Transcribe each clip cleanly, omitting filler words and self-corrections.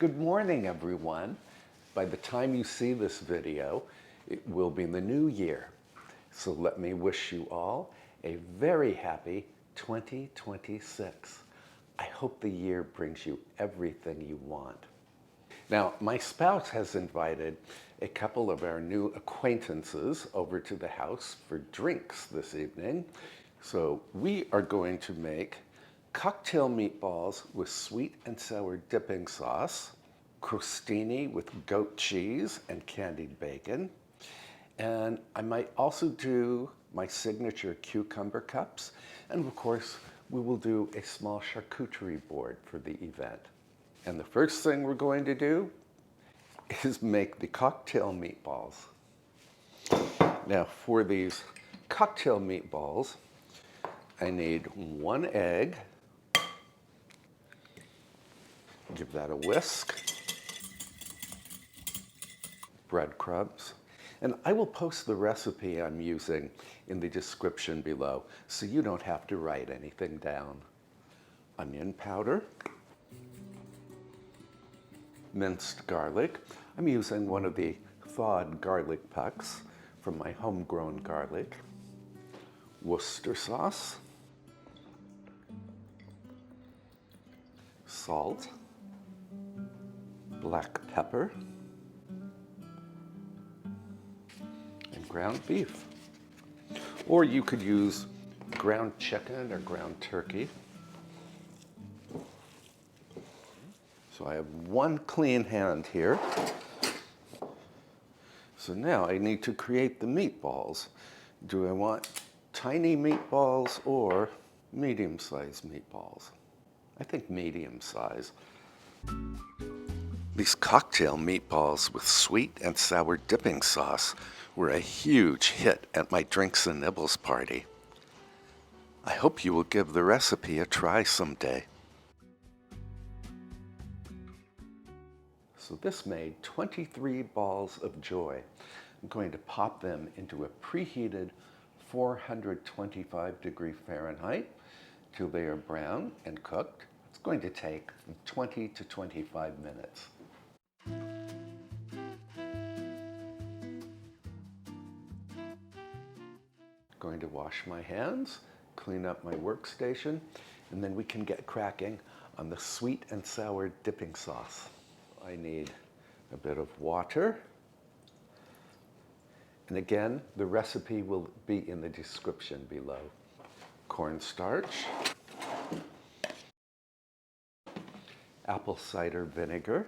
Good morning, everyone. By the time you see this video, it will be the new year. So let me wish you all a very happy 2026. I hope the year brings you everything you want. Now, my spouse has invited a couple of our new acquaintances over to the house for drinks this evening. So we are going to make cocktail meatballs with sweet and sour dipping sauce, crostini with goat cheese and candied bacon, and I might also do my signature cucumber cups, and of course we will do a small charcuterie board for the event. And the first thing we're going to do is make the cocktail meatballs. Now for these cocktail meatballs, I need 1 egg. Give that a whisk. Breadcrumbs. And I will post the recipe I'm using in the description below, so you don't have to write anything down. Onion powder. Minced garlic. I'm using one of the thawed garlic pucks from my homegrown garlic. Worcester sauce. Salt. Black pepper, and ground beef. Or you could use ground chicken or ground turkey. So I have 1 clean hand here. So now I need to create the meatballs. Do I want tiny meatballs or medium-sized meatballs? I think medium size. These cocktail meatballs with sweet and sour dipping sauce were a huge hit at my Drinks and Nibbles party. I hope you will give the recipe a try someday. So this made 23 balls of joy. I'm going to pop them into a preheated 425 Fahrenheit till they are brown and cooked. It's going to take 20 to 25 minutes. Going to wash my hands, clean up my workstation, and then we can get cracking on the sweet and sour dipping sauce. I need a bit of water. And again, the recipe will be in the description below. Cornstarch, apple cider vinegar,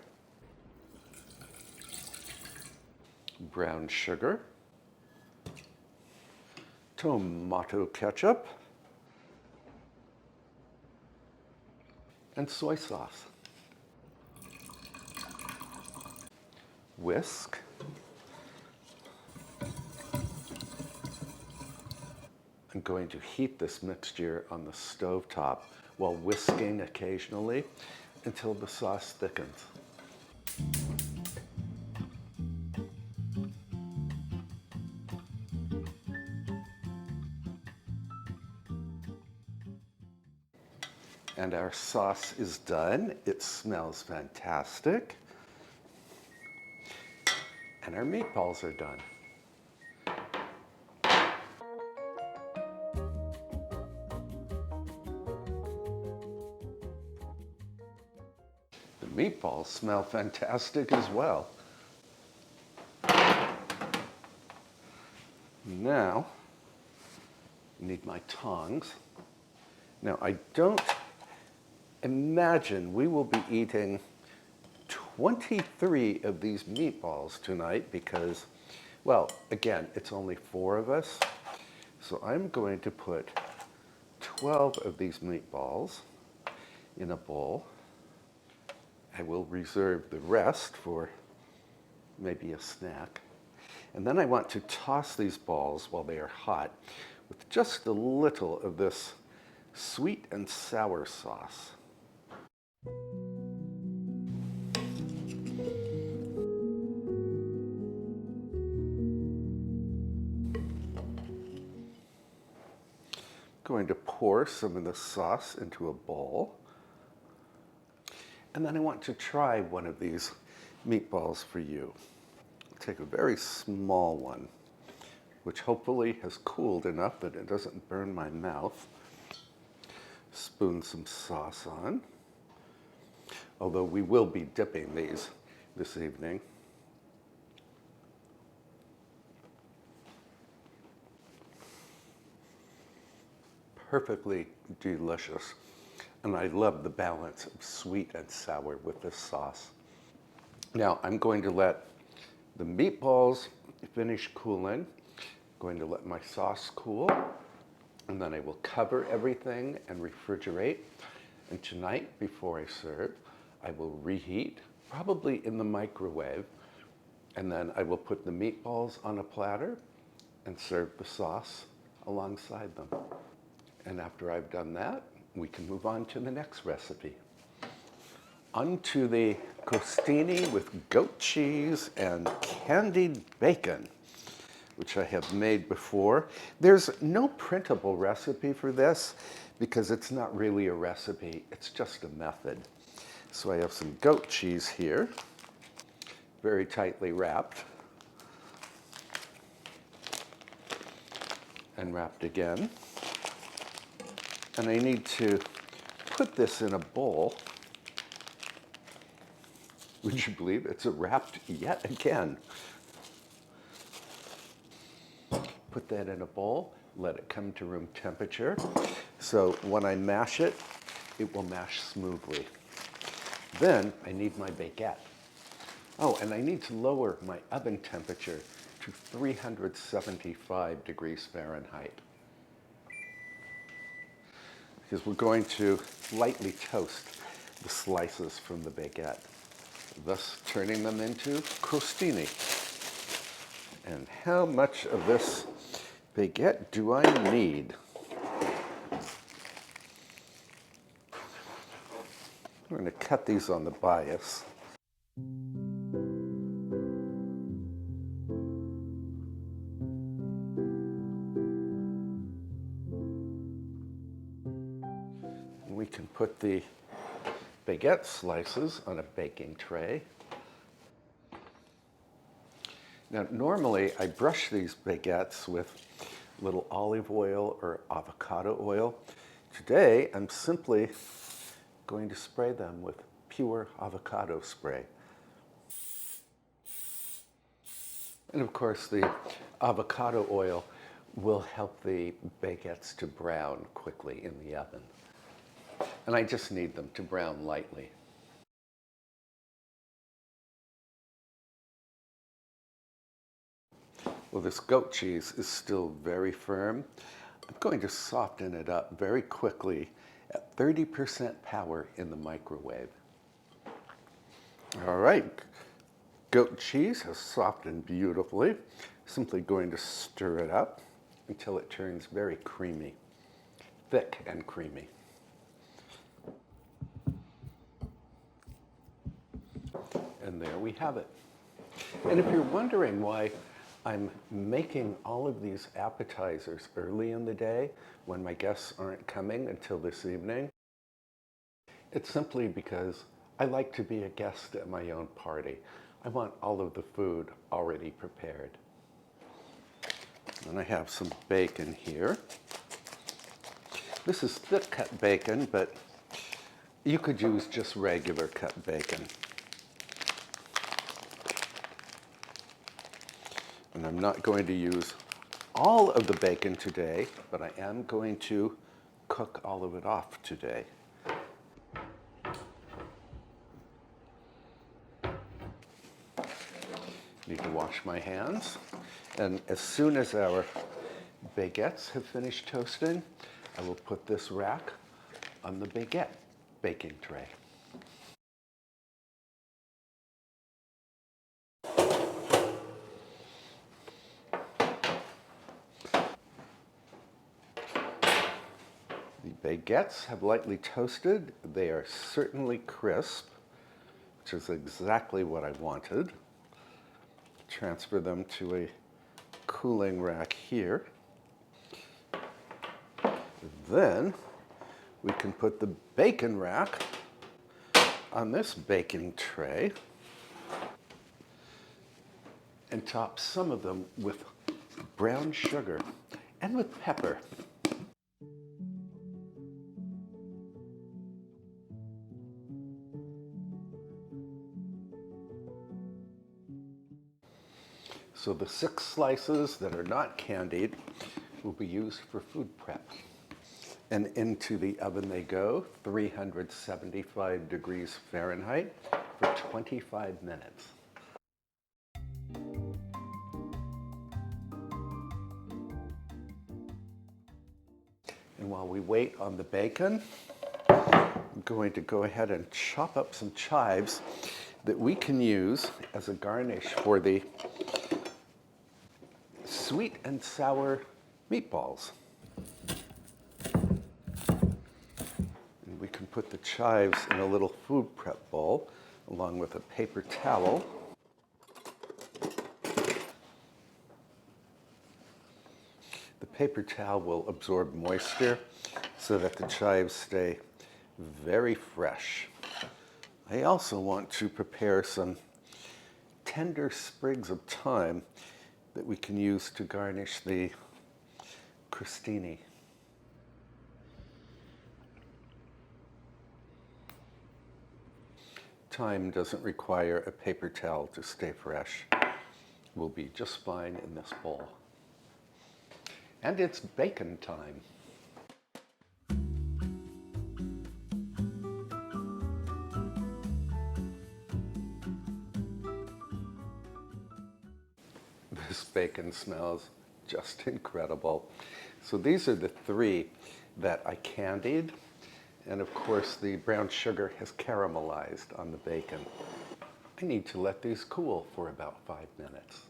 brown sugar, tomato ketchup, and soy sauce. Whisk. I'm going to heat this mixture on the stovetop while whisking occasionally until the sauce thickens. And our sauce is done. It smells fantastic. And our meatballs are done. The meatballs smell fantastic as well. Now, I need my tongs. Now, I don't imagine we will be eating 23 of these meatballs tonight because, well, again, it's only 4 of us. So I'm going to put 12 of these meatballs in a bowl. I will reserve the rest for maybe a snack. And then I want to toss these balls while they are hot with just a little of this sweet and sour sauce. Going to pour some of the sauce into a bowl. And then I want to try one of these meatballs for you. I'll take a very small one, which hopefully has cooled enough that it doesn't burn my mouth. Spoon some sauce on, although we will be dipping these this evening. Perfectly delicious. And I love the balance of sweet and sour with this sauce. Now I'm going to let the meatballs finish cooling. I'm going to let my sauce cool, and then I will cover everything and refrigerate. And tonight, before I serve, I will reheat, probably in the microwave, and then I will put the meatballs on a platter and serve the sauce alongside them. And after I've done that, we can move on to the next recipe. Onto the crostini with goat cheese and candied bacon, which I have made before. There's no printable recipe for this because it's not really a recipe, it's just a method. So I have some goat cheese here, very tightly wrapped, and wrapped again. And I need to put this in a bowl. Would you believe it's wrapped yet again? Put that in a bowl, let it come to room temperature. So when I mash it, it will mash smoothly. Then I need my baguette. Oh, and I need to lower my oven temperature to 375 degrees Fahrenheit. Because we're going to lightly toast the slices from the baguette, thus turning them into crostini. And how much of this baguette do I need? We're going to cut these on the bias. We can put the baguette slices on a baking tray. Now, normally I brush these baguettes with a little olive oil or avocado oil. Today, I'm simply going to spray them with pure avocado spray. And of course, the avocado oil will help the baguettes to brown quickly in the oven. And I just need them to brown lightly. Well, this goat cheese is still very firm. I'm going to soften it up very quickly at 30% power in the microwave. All right, goat cheese has softened beautifully. Simply going to stir it up until it turns very creamy, thick and creamy. And there we have it. And if you're wondering why I'm making all of these appetizers early in the day when my guests aren't coming until this evening, it's simply because I like to be a guest at my own party. I want all of the food already prepared. And I have some bacon here. This is thick cut bacon, but you could use just regular cut bacon. And I'm not going to use all of the bacon today, but I am going to cook all of it off today. Need to wash my hands. And as soon as our baguettes have finished toasting, I will put this rack on the baguette baking tray. The baguettes have lightly toasted. They are certainly crisp, which is exactly what I wanted. Transfer them to a cooling rack here. Then we can put the bacon rack on this baking tray and top some of them with brown sugar and with pepper. So the 6 slices that are not candied will be used for food prep. And into the oven they go, 375 degrees Fahrenheit for 25 minutes. And while we wait on the bacon, I'm going to go ahead and chop up some chives that we can use as a garnish for the sweet and sour meatballs. And we can put the chives in a little food prep bowl along with a paper towel. The paper towel will absorb moisture so that the chives stay very fresh. I also want to prepare some tender sprigs of thyme that we can use to garnish the crostini. Thyme doesn't require a paper towel to stay fresh. Will be just fine in this bowl. And it's bacon time. This bacon smells just incredible. So these are the 3 that I candied. And of course, the brown sugar has caramelized on the bacon. I need to let these cool for about 5 minutes.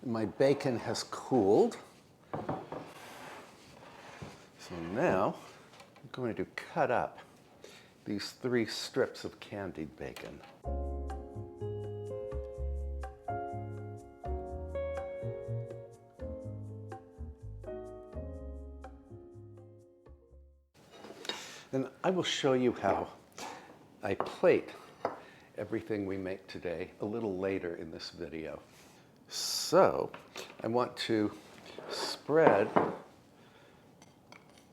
My bacon has cooled. So now I'm going to cut up these 3 strips of candied bacon. And I will show you how I plate everything we make today a little later in this video. So I want to spread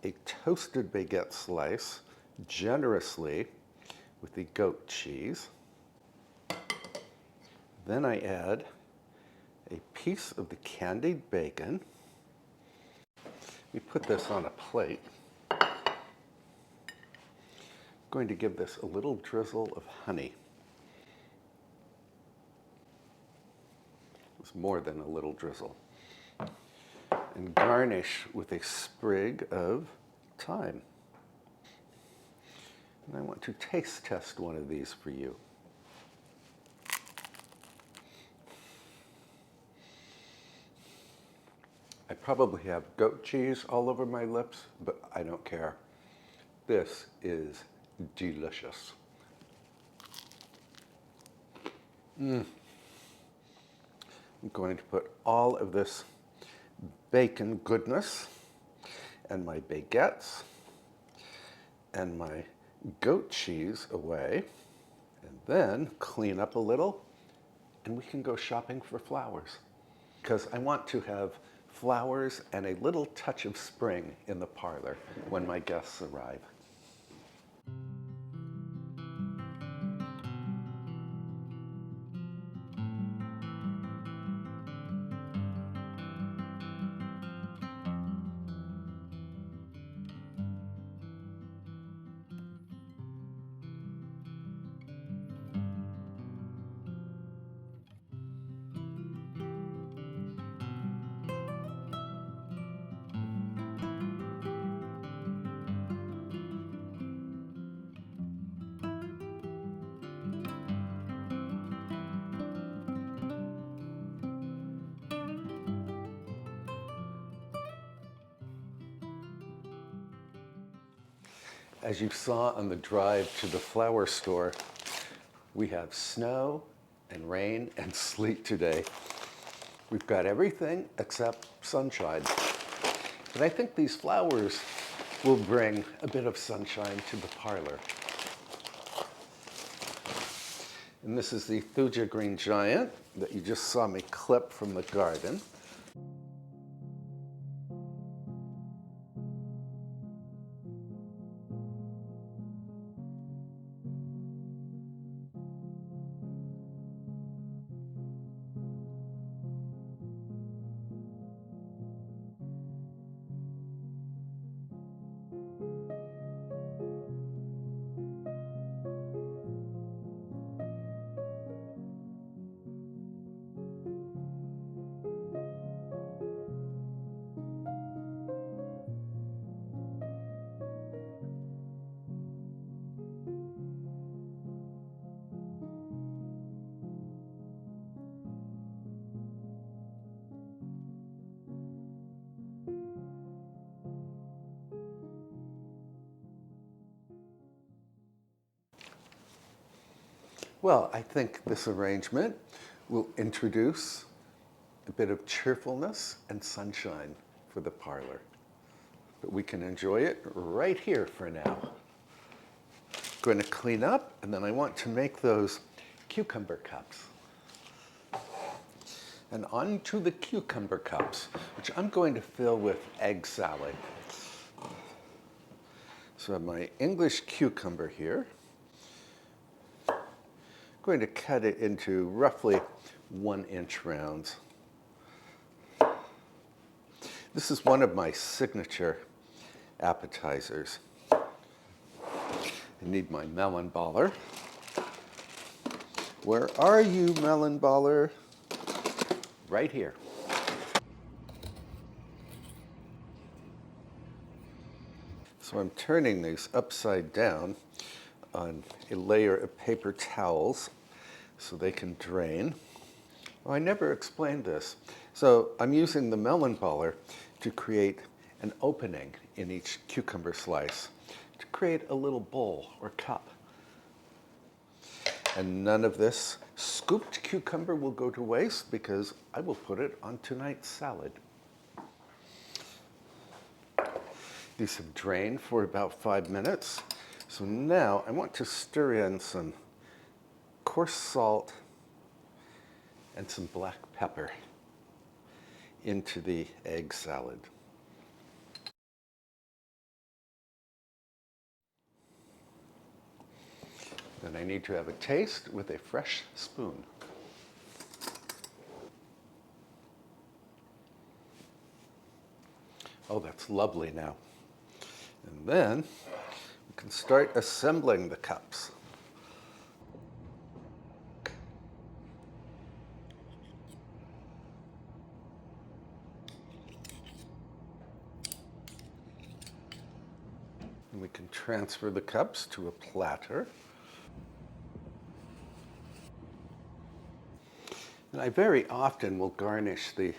a toasted baguette slice generously with the goat cheese. Then I add a piece of the candied bacon. We put this on a plate. Going to give this a little drizzle of honey. It's more than a little drizzle. And garnish with a sprig of thyme. And I want to taste test one of these for you. I probably have goat cheese all over my lips, but I don't care. This is delicious. I'm going to put all of this bacon goodness and my baguettes and my goat cheese away, and then clean up a little, and we can go shopping for flowers. Because I want to have flowers and a little touch of spring in the parlor when my guests arrive. As you saw on the drive to the flower store, we have snow and rain and sleet today. We've got everything except sunshine. But I think these flowers will bring a bit of sunshine to the parlor. And this is the Thuja Green Giant that you just saw me clip from the garden. Well, I think this arrangement will introduce a bit of cheerfulness and sunshine for the parlor. But we can enjoy it right here for now. Going to clean up, and then I want to make those cucumber cups. And on to the cucumber cups, which I'm going to fill with egg salad. So I have my English cucumber here. I'm going to cut it into roughly 1-inch rounds. This is one of my signature appetizers. I need my melon baller. Where are you, melon baller? Right here. So I'm turning these upside down on a layer of paper towels so they can drain. Oh, I never explained this. So I'm using the melon baller to create an opening in each cucumber slice to create a little bowl or cup. And none of this scooped cucumber will go to waste because I will put it on tonight's salad. These have drained for about 5 minutes. So now I want to stir in some coarse salt and some black pepper into the egg salad. Then I need to have a taste with a fresh spoon. Oh, that's lovely now. And then we can start assembling the cups. And we can transfer the cups to a platter. And I very often will garnish the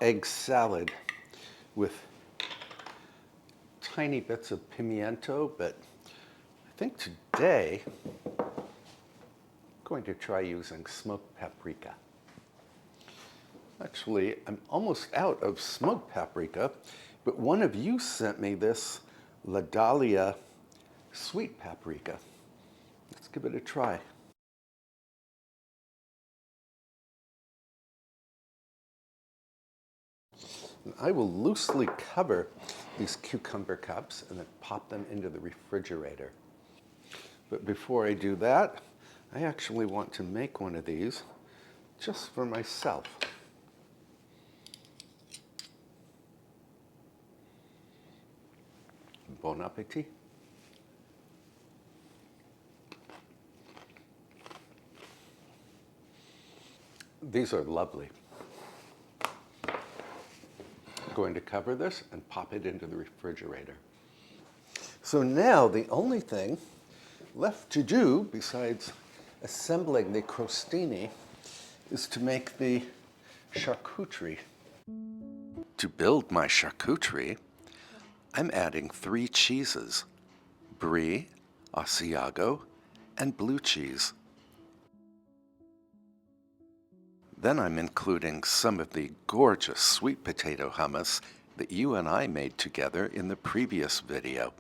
egg salad with tiny bits of pimiento, but I think today I'm going to try using smoked paprika. Actually, I'm almost out of smoked paprika, but one of you sent me this Valatie sweet paprika. Let's give it a try. And I will loosely cover these cucumber cups and then pop them into the refrigerator. But before I do that, I actually want to make one of these just for myself. Bon appetit. These are lovely. I'm going to cover this and pop it into the refrigerator. So now the only thing left to do, besides assembling the crostini, is to make the charcuterie. To build my charcuterie, I'm adding 3 cheeses: brie, Asiago, and blue cheese. Then I'm including some of the gorgeous sweet potato hummus that you and I made together in the previous video.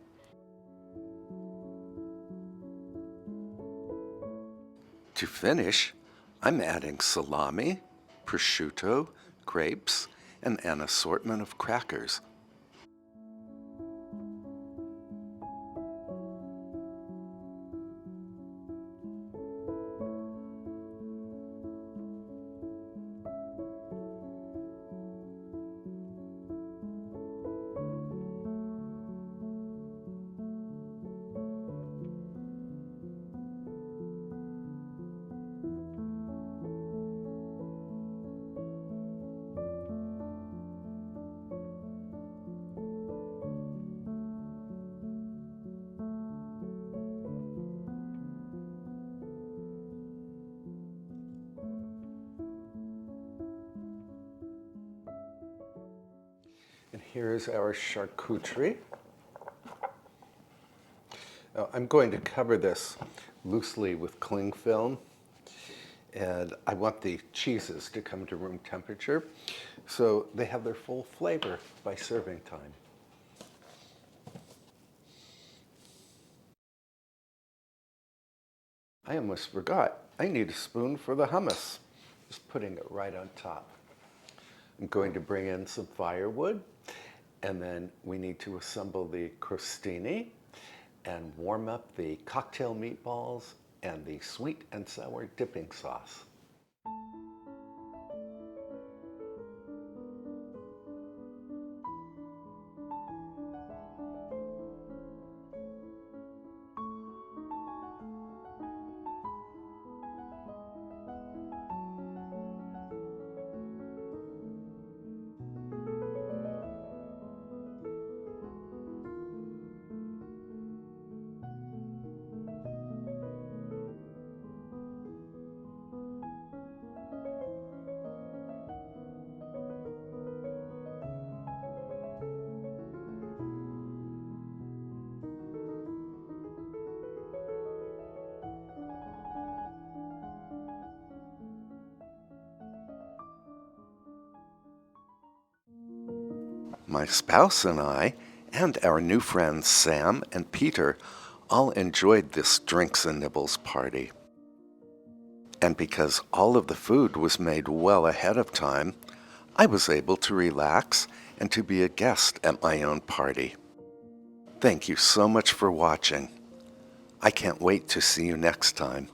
To finish, I'm adding salami, prosciutto, grapes, and an assortment of crackers. And here's our charcuterie. Now, I'm going to cover this loosely with cling film, and I want the cheeses to come to room temperature so they have their full flavor by serving time. I almost forgot. I need a spoon for the hummus. Just putting it right on top. I'm going to bring in some firewood, and then we need to assemble the crostini and warm up the cocktail meatballs and the sweet and sour dipping sauce. My spouse and I, and our new friends Sam and Peter, all enjoyed this Drinks and Nibbles party. And because all of the food was made well ahead of time, I was able to relax and to be a guest at my own party. Thank you so much for watching. I can't wait to see you next time.